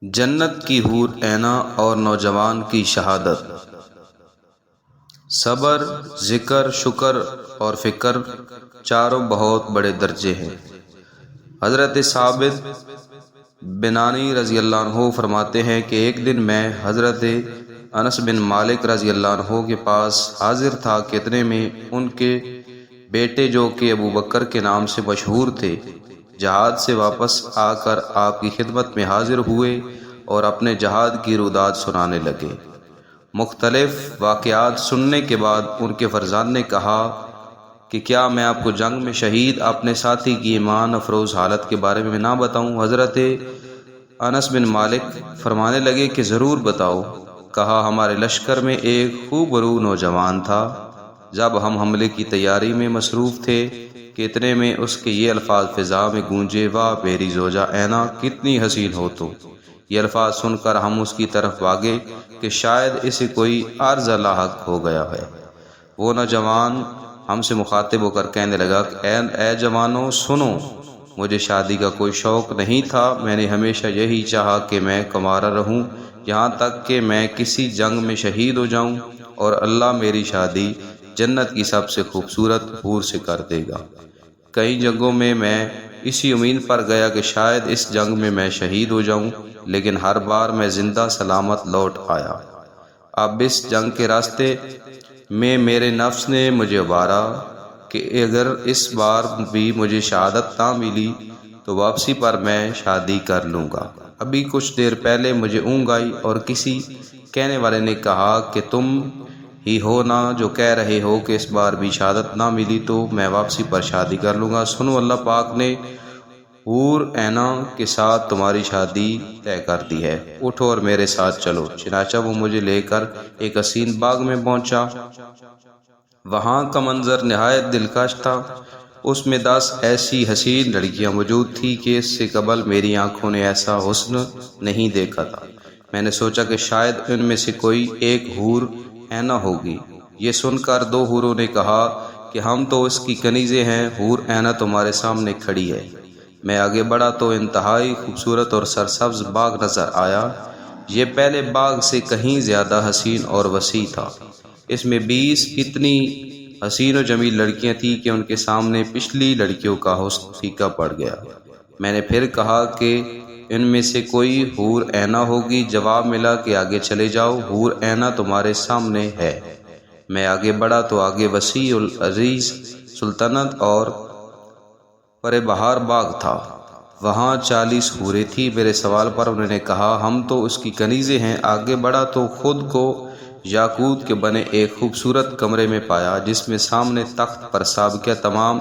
جنت کی حور عینہ اور نوجوان کی شہادت۔ صبر، ذکر، شکر اور فکر چاروں بہت بڑے درجے ہیں۔ حضرت ثابت بنانی رضی اللہ عنہ فرماتے ہیں کہ ایک دن میں حضرت انس بن مالک رضی اللہ عنہ کے پاس حاضر تھا کہ اتنے میں ان کے بیٹے جو کہ ابو بکر کے نام سے مشہور تھے جہاد سے واپس آ کر آپ کی خدمت میں حاضر ہوئے اور اپنے جہاد کی روداد سنانے لگے۔ مختلف واقعات سننے کے بعد ان کے فرزند نے کہا کہ کیا میں آپ کو جنگ میں شہید اپنے ساتھی کی ایمان افروز حالت کے بارے میں نہ بتاؤں؟ حضرت انس بن مالک فرمانے لگے کہ ضرور بتاؤ۔ کہا ہمارے لشکر میں ایک خوبرو نوجوان تھا۔ جب ہم حملے کی تیاری میں مصروف تھے کہ اتنے میں اس کے یہ الفاظ فضا میں گونجے، واہ میری زوجہ عینہ کتنی حسین ہو تو۔ یہ الفاظ سن کر ہم اس کی طرف بھاگے کہ شاید اسے کوئی عارضہ لاحق ہو گیا ہے۔ وہ نوجوان ہم سے مخاطب ہو کر کہنے لگا کہ اے جوانوں سنو، مجھے شادی کا کوئی شوق نہیں تھا۔ میں نے ہمیشہ یہی چاہا کہ میں کمارہ رہوں یہاں تک کہ میں کسی جنگ میں شہید ہو جاؤں اور اللہ میری شادی جنت کی سب سے خوبصورت حور سے کر دے گا۔ کئی جنگوں میں اسی امید پر گیا کہ شاید اس جنگ میں میں شہید ہو جاؤں، لیکن ہر بار میں زندہ سلامت لوٹ آیا۔ اب اس جنگ کے راستے میں میرے نفس نے مجھے ابھارا کہ اگر اس بار بھی مجھے شہادت نہ ملی تو واپسی پر میں شادی کر لوں گا۔ ابھی کچھ دیر پہلے مجھے اونگ آئی اور کسی کہنے والے نے کہا کہ تم ہی ہو نا جو کہہ رہے ہو کہ اس بار بھی شہادت نہ ملی تو میں واپسی پر شادی کر لوں گا۔ سنو، اللہ پاک نے حور عینہ کے ساتھ تمہاری شادی طے کر دی ہے، اٹھو اور میرے ساتھ چلو۔ چنانچہ وہ مجھے لے کر ایک حسین باغ میں پہنچا۔ وہاں کا منظر نہایت دلکش تھا۔ اس میں 10 ایسی حسین لڑکیاں موجود تھیں کہ اس سے قبل میری آنکھوں نے ایسا حسن نہیں دیکھا تھا۔ میں نے سوچا کہ شاید ان میں سے کوئی ایک حور عینہ ہوگی۔ یہ سن کر 2 حوروں نے کہا کہ ہم تو اس کی کنیزیں ہیں، حور عینہ تمہارے سامنے کھڑی ہے۔ میں آگے بڑھا تو انتہائی خوبصورت اور سرسبز باغ نظر آیا۔ یہ پہلے باغ سے کہیں زیادہ حسین اور وسیع تھا۔ اس میں 20 اتنی حسین و جمیل لڑکیاں تھیں کہ ان کے سامنے پچھلی لڑکیوں کا حسن پھیکا پڑ گیا۔ میں نے پھر کہا کہ ان میں سے کوئی حور عینہ ہوگی۔ جواب ملا کہ آگے چلے جاؤ، حور عینہ تمہارے سامنے ہے۔ میں آگے بڑھا تو آگے وسیع العریض سلطنت اور پر بہار باغ تھا۔ وہاں 40 حوریں تھیں۔ میرے سوال پر انہوں نے کہا ہم تو اس کی کنیزیں ہیں۔ آگے بڑھا تو خود کو یاقوت کے بنے ایک خوبصورت کمرے میں پایا جس میں سامنے تخت پر سابقہ تمام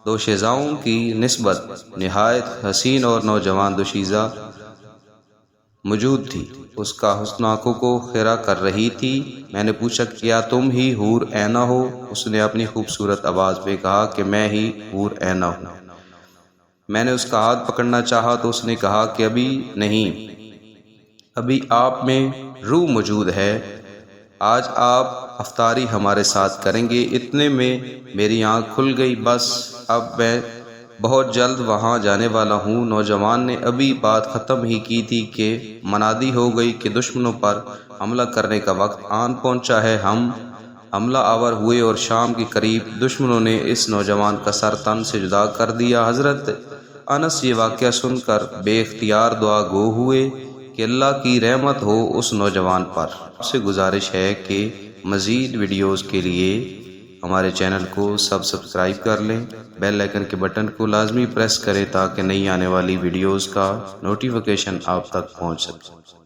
دوشیزاؤں کی نسبت نہایت حسین اور نوجوان دوشیزہ موجود تھی۔ اس کا حسن آنکھوں کو خیرہ کر رہی تھی۔ میں نے پوچھا کیا تم ہی حور عینہ ہو؟ اس نے اپنی خوبصورت آواز میں کہا کہ میں ہی حور عینہ ہوں۔ میں نے اس کا ہاتھ پکڑنا چاہا تو اس نے کہا کہ ابھی نہیں، ابھی آپ میں روح موجود ہے، آج آپ افطاری ہمارے ساتھ کریں گے۔ اتنے میں میری آنکھ کھل گئی، بس اب میں بہت جلد وہاں جانے والا ہوں۔ نوجوان نے ابھی بات ختم ہی کی تھی کہ منادی ہو گئی کہ دشمنوں پر حملہ کرنے کا وقت آن پہنچا ہے۔ ہم حملہ آور ہوئے اور شام کے قریب دشمنوں نے اس نوجوان کا سر تن سے جدا کر دیا۔ حضرت انس یہ واقعہ سن کر بے اختیار دعا گو ہوئے کہ اللہ کی رحمت ہو اس نوجوان پر۔ آپ سے گزارش ہے کہ مزید ویڈیوز کے لیے ہمارے چینل کو سبسکرائب کر لیں، بیل آئیکن کے بٹن کو لازمی پریس کریں تاکہ نئی آنے والی ویڈیوز کا نوٹیفیکیشن آپ تک پہنچ سکے۔